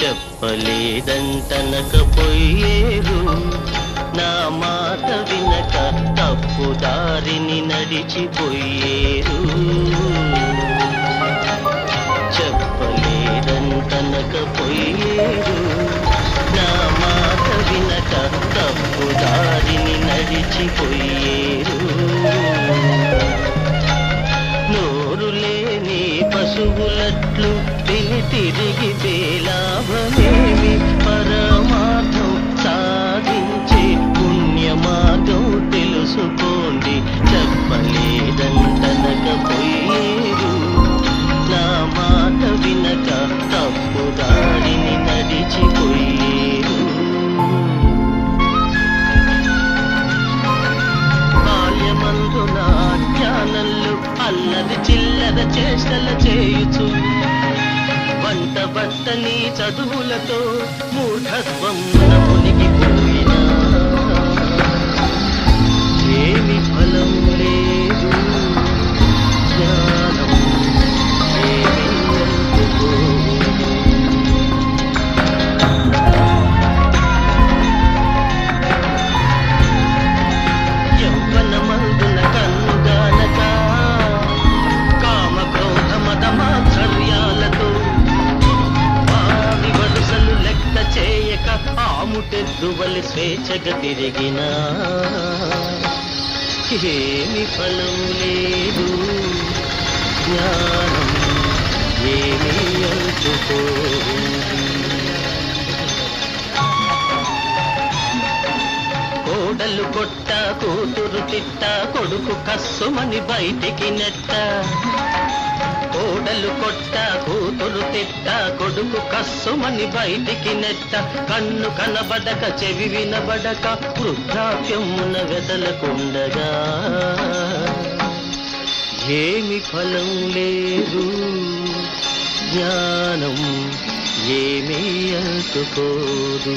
చెప్పలేదంటనకపోయేరు నా మాట వినక తప్పు దారిని నడిచిపోయేరు చెప్పలేదంటనకపోయేరు నా మాట వినక తప్పు దారిని నడిచిపోయేరు నోరు లేని పశువులట్లు తిని తిరిగి లాభమేమి పరమార్థం సాధించే పుణ్య మార్గం తెలుసుకోండి చెప్పలేదంటనకపోయేరు నా మాట వినక తప్పు దారిని నడిచిపోయేరు బాల్యమందు నా జ్ఞానంలో అల్లరి చిల్లర చేష్టల చేయుచు వంట బట్టని చదువులతో మూఢత్వం మునిగిపోయినా ఏమి ఫలం లేదు జ్ఞానం ఏమి అందుకోదు యవ్వనమందున కన్నుగానక కామ క్రోధ మద మాత్సర్యాలతో వారి వరుసలు లెక్క చేయక ఆముటెద్దువలి స్వేచ్ఛగా తిరిగినా ఏమి ఫలం లేదు జ్ఞానం ఏమి అందుకోదు కోడలు కొట్ట కూతురు తిట్ట కొడుకు కస్సుమని బయటికి నెట్ట కోడలు కొట్ట కూతురు తిట్ట కొడుకు కస్సుమని బయటికి నెట్ట కన్ను కనబడక చెవి వినబడక వృద్ధాప్యమున వెదలకుండగా ఏమి ఫలం లేదు జ్ఞానం ఏమీ అందుకోదు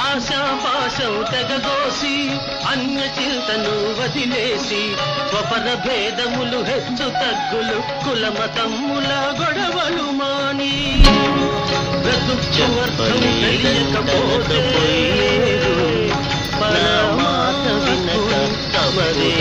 ఆశాపాశం తెగదోసి అన్య చింతను వదిలేసి స్వపర భేదములు హెచ్చు తగ్గులు కులమతమ్ముల గొడవలు మాని బ్రతుకువర్థం తెలియకపోతే పరమాత వినక తమరి